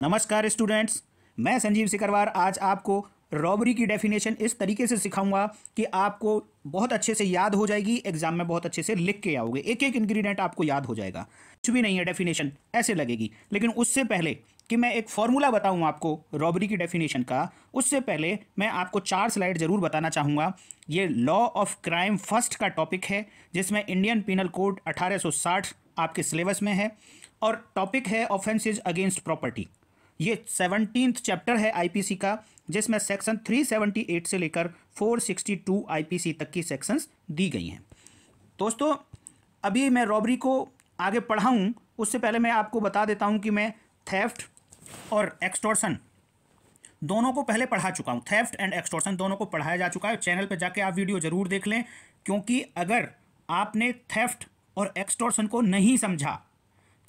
नमस्कार स्टूडेंट्स, मैं संजीव सिकरवार आज आपको रॉबरी की डेफिनेशन इस तरीके से सिखाऊंगा कि आपको बहुत अच्छे से याद हो जाएगी। एग्जाम में बहुत अच्छे से लिख के आओगे, एक एक इंग्रेडिएंट आपको याद हो जाएगा। कुछ भी नहीं है, डेफिनेशन ऐसे लगेगी। लेकिन उससे पहले कि मैं एक फॉर्मूला बताऊं आपको रॉबरी की डेफिनेशन का, उससे पहले मैं आपको 4 स्लाइड जरूर बताना चाहूँगा। ये लॉ ऑफ क्राइम फर्स्ट का टॉपिक है, जिसमें इंडियन पिनल कोड 1860 आपके सिलेबस में है, और टॉपिक है ऑफेंसेज अगेंस्ट प्रॉपर्टी। ये 17th चैप्टर है आईपीसी का, जिसमें सेक्शन 378 से लेकर 462 आईपीसी तक की सेक्शंस दी गई हैं। दोस्तों, अभी मैं रॉबरी को आगे पढ़ाऊं उससे पहले मैं आपको बता देता हूं कि मैं थेफ्ट और एक्सटॉर्शन दोनों को पहले पढ़ा चुका हूं। थेफ्ट एंड एक्सटॉर्शन दोनों को पढ़ाया जा चुका है। चैनल पर जाके आप वीडियो ज़रूर देख लें, क्योंकि अगर आपने थेफ्ट और एक्सटॉर्शन को नहीं समझा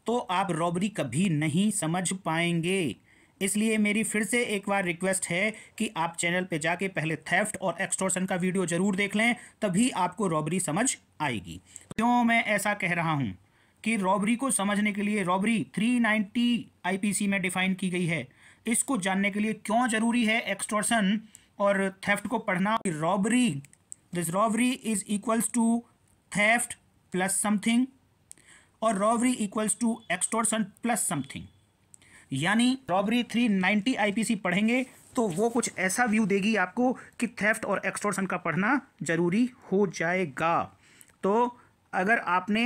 तो आप रॉबरी कभी नहीं समझ पाएंगे। इसलिए मेरी फिर से एक बार रिक्वेस्ट है कि आप चैनल पे जाके पहले थेफ्ट और एक्सटॉर्शन का वीडियो जरूर देख लें, तभी आपको रॉबरी समझ आएगी। क्यों मैं ऐसा कह रहा हूं कि रॉबरी को समझने के लिए, रॉबरी 390 आईपीसी में डिफाइन की गई है, इसको जानने के लिए क्यों जरूरी है एक्सटॉर्शन और थेफ्ट को पढ़ना। Robbery, this robbery is equals to theft plus something और robbery equals to extortion plus something. यानी रॉबरी 390 आईपीसी पढ़ेंगे तो वो कुछ ऐसा व्यू देगी आपको कि थेफ्ट और एक्सटॉर्शन का पढ़ना जरूरी हो जाएगा। तो अगर आपने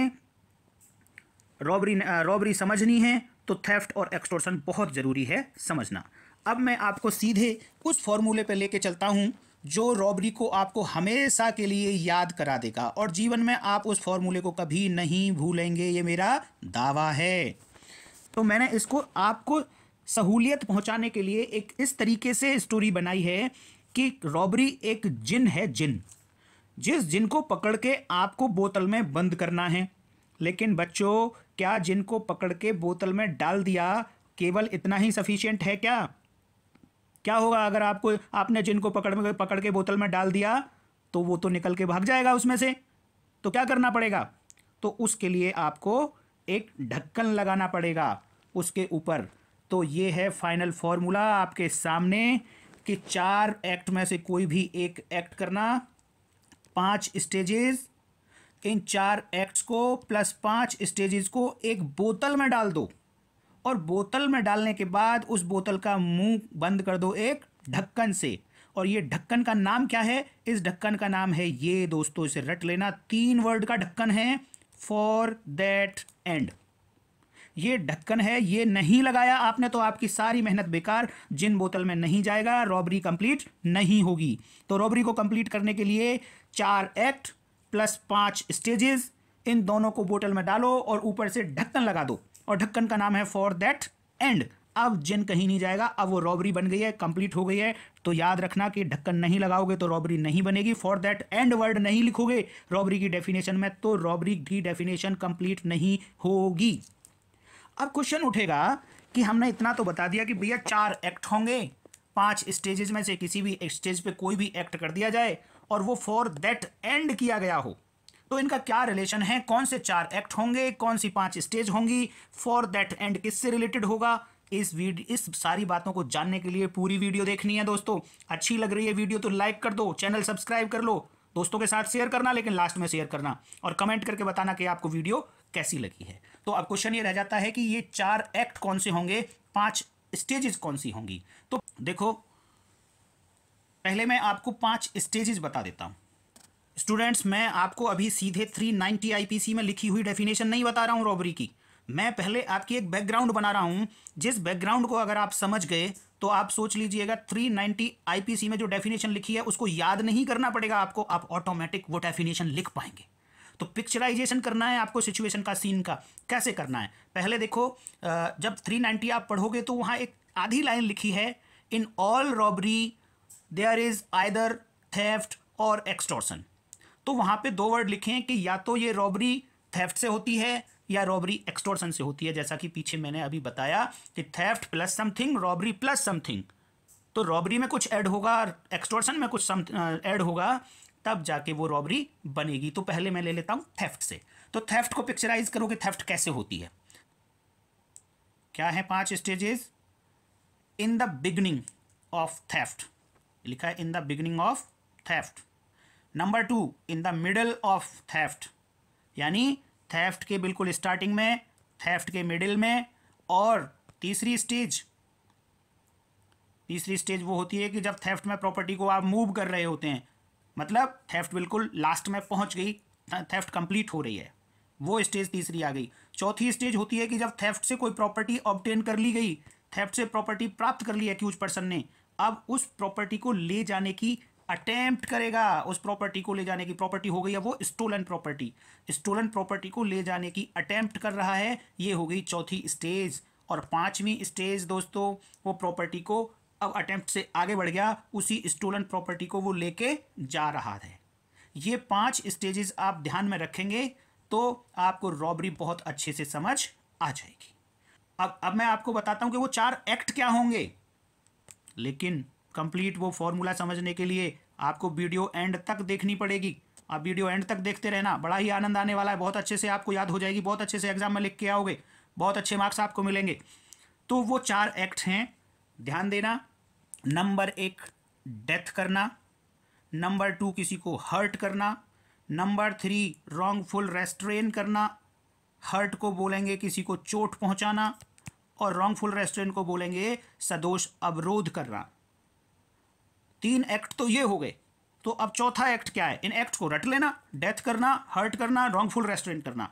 रॉबरी समझनी है तो थेफ्ट और एक्सटॉर्शन बहुत ज़रूरी है समझना। अब मैं आपको सीधे उस फॉर्मूले पे लेके चलता हूँ जो रॉबरी को आपको हमेशा के लिए याद करा देगा, और जीवन में आप उस फॉर्मूले को कभी नहीं भूलेंगे, ये मेरा दावा है। तो मैंने इसको आपको सहूलियत पहुंचाने के लिए एक इस तरीके से स्टोरी बनाई है कि रॉबरी एक जिन है, जिन, जिस जिन को पकड़ के आपको बोतल में बंद करना है। लेकिन बच्चों, क्या जिन को पकड़ के बोतल में डाल दिया केवल इतना ही सफिशिएंट है क्या? क्या होगा अगर आपने जिन को पकड़ के बोतल में डाल दिया? तो वो तो निकल के भाग जाएगा उसमें से। तो क्या करना पड़ेगा? तो उसके लिए आपको एक ढक्कन लगाना पड़ेगा उसके ऊपर। तो ये है फाइनल फॉर्मूला आपके सामने कि 4 एक्ट में से कोई भी एक एक्ट करना, 5 स्टेजेस, इन 4 एक्ट्स को प्लस 5 स्टेजेस को एक बोतल में डाल दो, और बोतल में डालने के बाद उस बोतल का मुंह बंद कर दो एक ढक्कन से। और ये ढक्कन का नाम क्या है? इस ढक्कन का नाम है, ये दोस्तों इसे रट लेना, 3 वर्ड का ढक्कन है, फॉर दैट एंड। ये ढक्कन है, ये नहीं लगाया आपने तो आपकी सारी मेहनत बेकार, जिन बोतल में नहीं जाएगा, रॉबरी कंप्लीट नहीं होगी। तो रॉबरी को कंप्लीट करने के लिए 4 एक्ट प्लस 5 स्टेजेस, इन दोनों को बोतल में डालो और ऊपर से ढक्कन लगा दो, और ढक्कन का नाम है फॉर दैट एंड। अब जिन कहीं नहीं जाएगा, अब वो रॉबरी बन गई है, कंप्लीट हो गई है। तो याद रखना कि ढक्कन नहीं लगाओगे तो रॉबरी नहीं बनेगी, फॉर दैट एंड वर्ड नहीं लिखोगे रॉबरी की डेफिनेशन में तो रॉबरी की डेफिनेशन कंप्लीट नहीं होगी। अब क्वेश्चन उठेगा कि हमने इतना तो बता दिया कि भैया 4 एक्ट होंगे, 5 स्टेजेस में से किसी भी स्टेज पे कोई भी एक्ट कर दिया जाए और वो फॉर दैट एंड किया गया हो, तो इनका क्या रिलेशन है? कौन से 4 एक्ट होंगे, कौन सी 5 स्टेज होंगी, फॉर दैट एंड किससे रिलेटेड होगा? इस सारी बातों को जानने के लिए पूरी वीडियो देखनी है दोस्तों। अच्छी लग रही है वीडियो तो लाइक कर दो, चैनल सब्सक्राइब कर लो, दोस्तों के साथ शेयर करना, लेकिन लास्ट में शेयर करना, और कमेंट करके बताना कि आपको वीडियो कैसी लगी है। तो अब क्वेश्चन ये रह जाता है कि ये 4 एक्ट कौन से होंगे, 5 स्टेजेस कौन सी होंगी। तो देखो, पहले मैं आपको 5 स्टेजेस बता देता हूं। स्टूडेंट्स, मैं आपको अभी सीधे 390 आईपीसी में लिखी हुई डेफिनेशन नहीं बता रहा हूं रॉबरी की। मैं पहले आपकी एक बैकग्राउंड बना रहा हूं, जिस बैकग्राउंड को अगर आप समझ गए तो आप सोच लीजिएगा 390 आईपीसी में जो डेफिनेशन लिखी है उसको याद नहीं करना पड़ेगा आपको, आप ऑटोमेटिक वो डेफिनेशन लिख पाएंगे। तो पिक्चराइजेशन करना है आपको सिचुएशन का, सीन का, कैसे करना है। पहले देखो, जब 390 आप पढ़ोगे तो वहाँ एक आधी लाइन लिखी है, in all robbery there is either theft or extortion. तो वहाँ पे 2 वर्ड लिखे हैं कि या तो ये रॉबरी थेफ्ट से होती है या रॉबरी एक्सटॉर्शन से होती है, जैसा कि पीछे मैंने अभी बताया कि theft plus something, robbery plus something. तो रॉबरी में कुछ ऐड होगा, एक्सटॉर्शन में कुछ ऐड होगा, तब जाके वो रॉबरी बनेगी। तो पहले मैं ले लेता हूँ थेफ्ट से। तो थेफ्ट को पिक्चराइज करो कि थेफ्ट कैसे होती है। क्या है 5 stages? In the beginning of theft, लिखा है in the beginning of theft. Number 2, in the middle of theft, यानी थेफ्ट के बिल्कुल स्टार्टिंग में, थेफ्ट के मिडिल में। और तीसरी स्टेज वो होती है कि जब थेफ्ट में प्रॉपर्टी को आप मूव कर रहे होते हैं, मतलब थेफ्ट बिल्कुल लास्ट में पहुंच गई, थेफ्ट कंप्लीट हो रही है, वो स्टेज तीसरी आ गई। चौथी स्टेज होती है कि जब थेफ्ट से कोई प्रॉपर्टी ऑब्टेन कर ली गई, थेफ्ट से प्रॉपर्टी प्राप्त कर ली एक्यूज पर्सन ने, अब उस प्रॉपर्टी को ले जाने की अटेम्प्ट करेगा। उस प्रॉपर्टी को ले जाने की, प्रॉपर्टी हो गई है वो स्टोलन प्रॉपर्टी, स्टोलन प्रॉपर्टी को ले जाने की अटेम्प्ट कर रहा है, ये हो गई चौथी स्टेज। और पांचवी स्टेज दोस्तों, वो प्रॉपर्टी को अब अटेम्प्ट से आगे बढ़ गया, उसी स्टोलन प्रॉपर्टी को वो लेके जा रहा है। ये 5 स्टेजेस आप ध्यान में रखेंगे तो आपको रॉबरी बहुत अच्छे से समझ आ जाएगी। अब मैं आपको बताता हूं कि वो 4 एक्ट क्या होंगे, लेकिन कंप्लीट वो फॉर्मूला समझने के लिए आपको वीडियो एंड तक देखनी पड़ेगी। आप वीडियो एंड तक देखते रहना, बड़ा ही आनंद आने वाला है, बहुत अच्छे से आपको याद हो जाएगी, बहुत अच्छे से एग्जाम में लिख के आओगे, बहुत अच्छे मार्क्स आपको मिलेंगे। तो वो 4 एक्ट हैं, ध्यान देना। नंबर 1 डेथ करना, नंबर 2 किसी को हर्ट करना, नंबर 3 रॉन्गफुल रेस्ट्रेन करना, हर्ट को बोलेंगे किसी को चोट पहुंचाना, और रॉन्गफुल रेस्ट्रेन को बोलेंगे सदोष अवरोध करना। 3 एक्ट तो ये हो गए। तो अब चौथा एक्ट क्या है, इन एक्ट को रट लेना, डेथ करना, हर्ट करना, रॉन्गफुल रेस्ट्रेन करना,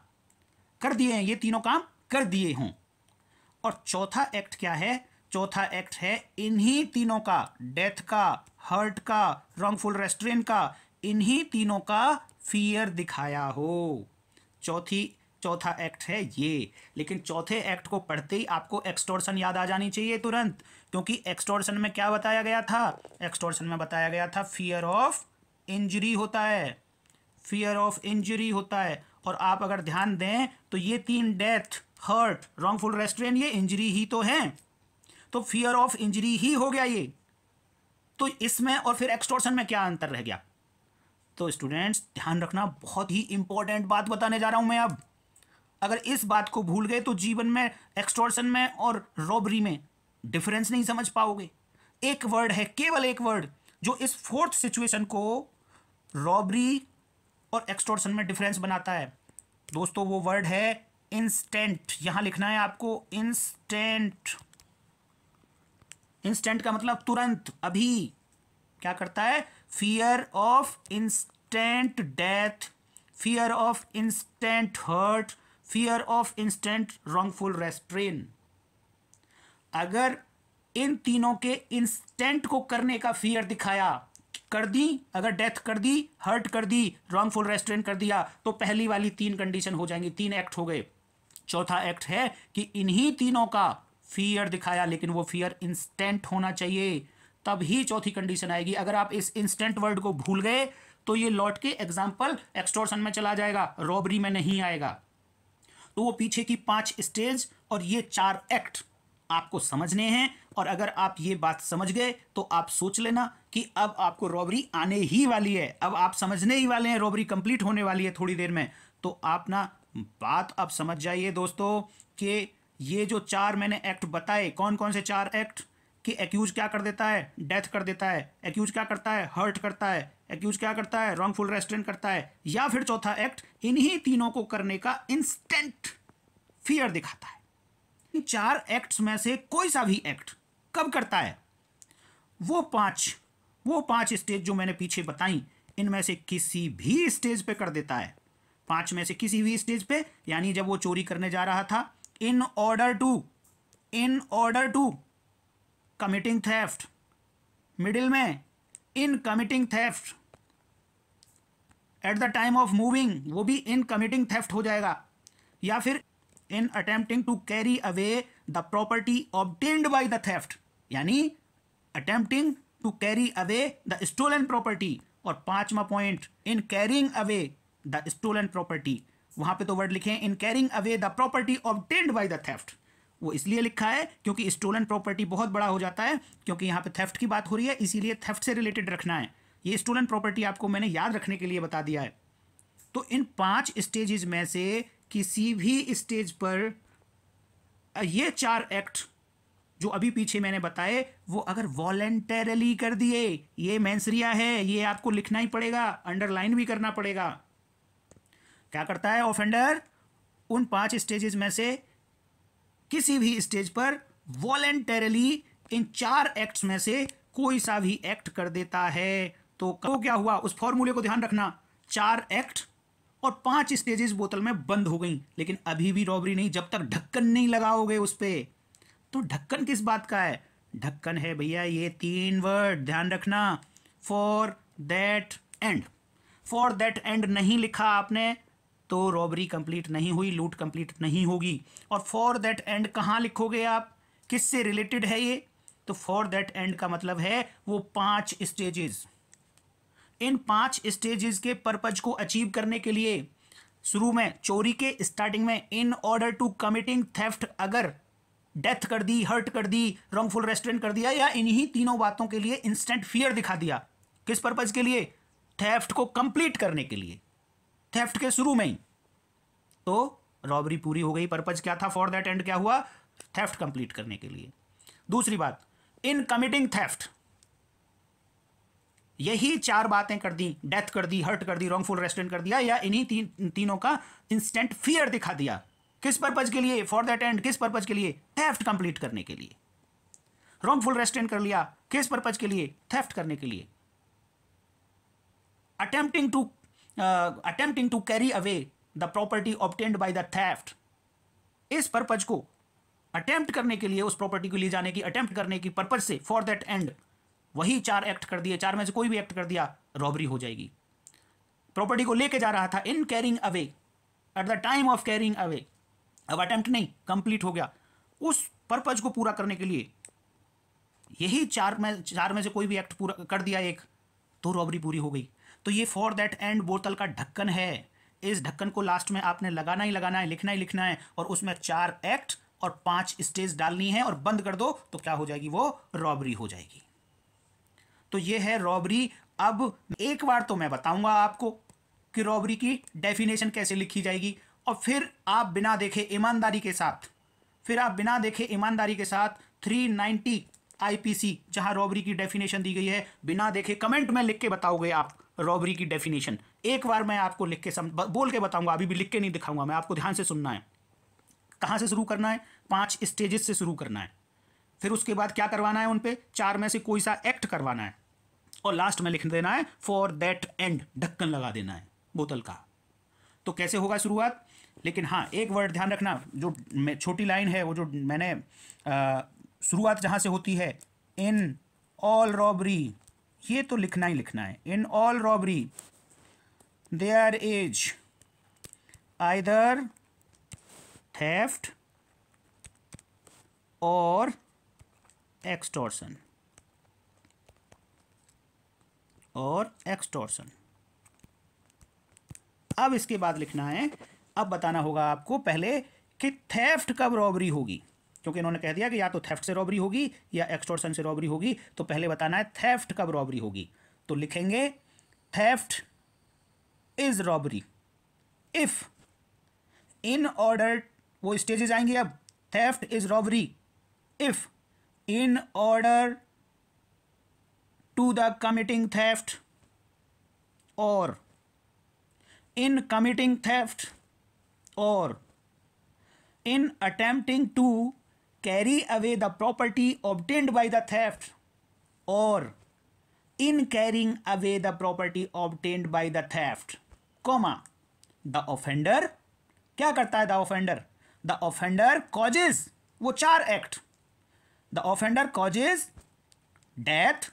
कर दिए हैं, ये तीनों काम कर दिए हों। और चौथा एक्ट क्या है, चौथा एक्ट है इन्हीं तीनों का, डेथ का, हर्ट का, रॉन्गफुल रेस्ट्रेन का, इन्हीं तीनों का फियर दिखाया हो। चौथा एक्ट है ये। लेकिन चौथे एक्ट को पढ़ते ही आपको एक्सटॉर्शन याद आ जानी चाहिए तुरंत, क्योंकि एक्सटॉर्शन में क्या बताया गया था, एक्सटॉर्शन में बताया गया था फियर ऑफ इंजरी होता है, फियर ऑफ इंजरी होता है। और आप अगर ध्यान दें तो ये 3 डेथ, हर्ट, रॉन्गफुल रेस्ट्रेन, ये इंजरी ही तो है, तो फियर ऑफ इंजरी ही हो गया ये। तो इसमें और फिर एक्सटॉर्शन में क्या अंतर रह गया। तो स्टूडेंट्स ध्यान रखना, बहुत ही इंपॉर्टेंट बात बताने जा रहा हूं मैं अब। अगर इस बात को भूल गए तो जीवन में एक्सटॉर्शन में और रॉबरी में डिफरेंस नहीं समझ पाओगे। एक वर्ड है, केवल एक वर्ड, जो इस 4th सिचुएशन को रॉबरी और एक्सटॉर्शन में डिफरेंस बनाता है दोस्तों, वो वर्ड है इंस्टेंट। यहां लिखना है आपको इंस्टेंट। इंस्टेंट का मतलब तुरंत, अभी। क्या करता है, fear of instant death, fear of instant hurt, fear of instant wrongful restraint. अगर इन तीनों के इंस्टेंट को करने का फियर दिखाया, कर दी, अगर डेथ कर दी, हर्ट कर दी, रॉन्गफुल रेस्ट्रेन कर दिया, तो पहली वाली 3 कंडीशन हो जाएंगी, 3 एक्ट हो गए। चौथा एक्ट है कि इन्हीं तीनों का फियर दिखाया, लेकिन वो फियर इंस्टेंट होना चाहिए, तब ही चौथी कंडीशन आएगी। अगर आप इस इंस्टेंट वर्ड को भूल गए तो ये लौट के एग्जाम्पल एक्सटॉर्शन में चला जाएगा, रॉबरी में नहीं आएगा। तो वो पीछे की 5 स्टेज और ये 4 एक्ट आपको समझने हैं। और अगर आप ये बात समझ गए तो आप सोच लेना कि अब आपको रॉबरी आने ही वाली है, अब आप समझने ही वाले हैं, रॉबरी कंप्लीट होने वाली है थोड़ी देर में। तो आप ना बात अब समझ जाइए दोस्तों कि ये जो 4 मैंने एक्ट बताए, कौन कौन से 4 एक्ट, कि एक्यूज क्या कर देता है, डेथ कर देता है, एक्यूज क्या करता है, हर्ट करता है, एक्यूज क्या करता है, रॉन्गफुल रेस्ट्रेन करता है, या फिर चौथा एक्ट इन्हीं तीनों को करने का इंस्टेंट फियर दिखाता है। इन 4 एक्ट्स में से कोई सा भी एक्ट कब करता है, वो पांच स्टेज जो मैंने पीछे बताई, इनमें से किसी भी स्टेज पे कर देता है। 5 में से किसी भी स्टेज पे, यानी जब वो चोरी करने जा रहा था, in order to committing theft, middle में in committing theft, at the time of moving वो भी इन कमिटिंग थेफ्ट हो जाएगा, या फिर in attempting to carry away the property obtained by the theft, यानी attempting to carry away the stolen property. और 5वां point, in carrying away the stolen property, वहां पे तो वर्ड लिखे हैं in carrying away the property obtained by the theft. वो इसलिए लिखा है क्योंकि स्टोलन प्रॉपर्टी बहुत बड़ा हो जाता है, क्योंकि यहाँ पे थेफ्ट की बात हो रही है, इसीलिए थेफ्ट से रिलेटेड रखना है। ये स्टोलन प्रॉपर्टी आपको मैंने याद रखने के लिए बता दिया है। तो इन 5 स्टेजेस में से किसी भी स्टेज पर ये 4 एक्ट जो अभी पीछे मैंने बताए वो अगर वॉलेंटरली कर दिए, ये मेंसरिया है, ये आपको लिखना ही पड़ेगा, अंडरलाइन भी करना पड़ेगा। क्या करता है ऑफेंडर? उन 5 स्टेजेस में से किसी भी स्टेज पर वॉलेंटरली इन 4 एक्ट्स में से कोई सा भी एक्ट कर देता है। तो क्या हुआ? उस फॉर्मूले को ध्यान रखना, 4 एक्ट और 5 स्टेजेस बोतल में बंद हो गई, लेकिन अभी भी रॉबरी नहीं जब तक ढक्कन नहीं लगाओगे उस पर। तो ढक्कन किस बात का है? ढक्कन है भैया ये 3 वर्ड, ध्यान रखना, for that and. For that and नहीं लिखा आपने तो रॉबरी कंप्लीट नहीं हुई, लूट कंप्लीट नहीं होगी। और फॉर दैट एंड कहाँ लिखोगे आप? किससे रिलेटेड है ये? तो फॉर दैट एंड का मतलब है वो 5 स्टेजेस। इन 5 स्टेजेस के पर्पज को अचीव करने के लिए शुरू में चोरी के स्टार्टिंग में in order to committing theft अगर डेथ कर दी, हर्ट कर दी, रॉन्गफुल रेस्ट्रेंट कर दिया, या इन्हीं तीनों बातों के लिए इंस्टेंट फियर दिखा दिया, किस पर्पज के लिए? थेफ्ट को कंप्लीट करने के लिए, थेफ्ट के शुरू में ही, तो रॉबरी पूरी हो गई। पर्पज क्या था? फॉर दैट एंड क्या हुआ? थेफ्ट कंप्लीट करने के लिए। दूसरी बात, इन कमिटिंग थेफ्ट, यही 4 बातें कर दी, डेथ कर दी, हर्ट कर दी, रॉन्गफुल रेस्ट्रेंट कर दिया, या इन्हीं तीनों का इंस्टेंट फियर दिखा दिया। किस पर्पज के लिए? For that and. किस पर्पज के लिए? थेफ्ट कंप्लीट करने के लिए। रॉन्गफुल रेस्ट्रेंट कर लिया, किस पर्पज के लिए? थेफ्ट करने के लिए। Attempting to carry away the property obtained by the theft, इस पर्पज को अटेम्प्ट करने के लिए, उस प्रॉपर्टी को ले जाने की अटेम्प्ट करने की पर्पज से फॉर दैट एंड वही 4 एक्ट कर दिए, 4 में से कोई भी एक्ट कर दिया, रॉबरी हो जाएगी। प्रॉपर्टी को लेके जा रहा था, इन carrying away, eight the time of carrying away, अब अटेम्प्ट नहीं, कंप्लीट हो गया। उस पर्पज को पूरा करने के लिए यही 4 में से कोई भी एक्ट पूरा कर दिया एक, तो रॉबरी पूरी हो गई। तो ये फॉर दैट एंड बोतल का ढक्कन है। इस ढक्कन को लास्ट में आपने लगाना ही लगाना है, लिखना ही लिखना है, और उसमें 4 एक्ट और 5 स्टेज डालनी है, और बंद कर दो तो क्या हो जाएगी? वो रॉबरी हो जाएगी। तो ये है रॉबरी। अब एक बार तो मैं बताऊंगा आपको कि रॉबरी की डेफिनेशन कैसे लिखी जाएगी, और फिर आप बिना देखे ईमानदारी के साथ, 390 आईपीसी जहां रॉबरी की डेफिनेशन दी गई है, बिना देखे कमेंट में लिख के बताओगे आप रॉबरी की डेफिनेशन। एक बार मैं आपको लिख के बोल के बताऊंगा, अभी भी लिख के नहीं दिखाऊंगा मैं, आपको ध्यान से सुनना है। कहां से शुरू करना है? 5 स्टेजेस से शुरू करना है। फिर उसके बाद क्या करवाना है? उन पे 4 में से कोई सा एक्ट करवाना है, और लास्ट में लिख देना है फॉर दैट एंड, ढक्कन लगा देना है बोतल का। तो कैसे होगा शुरुआत? लेकिन हाँ, एक वर्ड ध्यान रखना, जो छोटी लाइन है वो जो मैंने शुरुआत जहां से होती है, इन ऑल रॉबरी, ये तो लिखना ही लिखना है। In all robbery there is either theft or extortion, अब इसके बाद लिखना है, अब बताना होगा आपको पहले कि थेफ्ट कब रॉबरी होगी, क्योंकि इन्होंने कह दिया कि या तो थेफ्ट से रॉबरी होगी या एक्सटॉर्शन से रॉबरी होगी, तो पहले बताना है थेफ्ट कब रॉबरी होगी। तो लिखेंगे theft is robbery if, in order, वो स्टेजेस आएंगे अब, theft is robbery if in order to the committing theft or in committing theft or in attempting to carry away the property obtained by the theft or in carrying away the property obtained by the theft, comma, the offender क्या करता है? the offender causes, वो 4 act, the offender causes death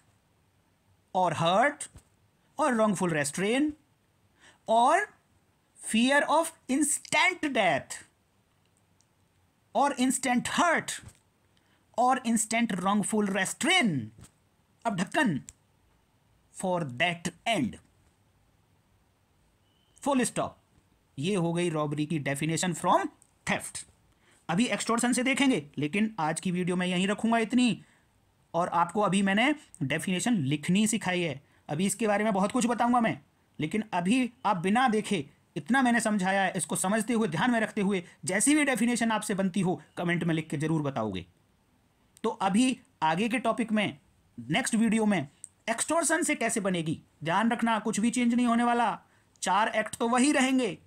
or hurt or wrongful restraint or fear of instant death or instant hurt or instant wrongful restraint, अब ढक्कन, for that end, full stop. ये हो गई robbery की definition from theft. अभी extortion से देखेंगे, लेकिन आज की वीडियो में यहीं रखूंगा इतनी, और आपको अभी मैंने डेफिनेशन लिखनी सिखाई है। अभी इसके बारे में बहुत कुछ बताऊंगा मैं, लेकिन अभी आप बिना देखे इतना मैंने समझाया है, इसको समझते हुए, ध्यान में रखते हुए, जैसी भी डेफिनेशन आपसे बनती हो कमेंट में लिख के जरूर बताओगे। तो अभी आगे के टॉपिक में, नेक्स्ट वीडियो में, एक्सटॉर्शन से कैसे बनेगी। ध्यान रखना, कुछ भी चेंज नहीं होने वाला, 4 एक्ट तो वही रहेंगे,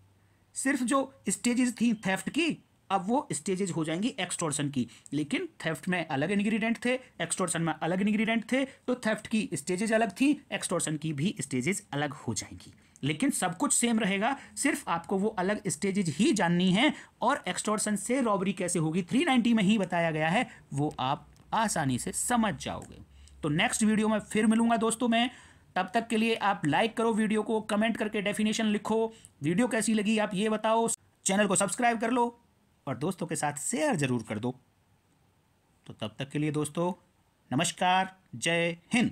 सिर्फ जो स्टेजेस थी थेफ्ट की, अब वो स्टेजेस हो जाएंगी एक्सटॉर्शन की। लेकिन थेफ्ट में अलग इंग्रेडिएंट थे, एक्सटॉर्शन में अलग इंग्रेडिएंट थे, तो थेफ्ट की स्टेजेस अलग थी, एक्सटॉर्शन की भी स्टेजेस अलग हो जाएंगी। लेकिन सब कुछ सेम रहेगा, सिर्फ आपको वो अलग स्टेजेस ही जाननी है। और एक्सटॉर्शन से रॉबरी कैसे होगी 390 में ही बताया गया है, वो आप आसानी से समझ जाओगे। तो नेक्स्ट वीडियो में फिर मिलूंगा दोस्तों मैं। तब तक के लिए आप लाइक करो वीडियो को, कमेंट करके डेफिनेशन लिखो, वीडियो कैसी लगी आप ये बताओ, चैनल को सब्सक्राइब कर लो और दोस्तों के साथ शेयर जरूर कर दो। तो तब तक के लिए दोस्तों, नमस्कार, जय हिंद।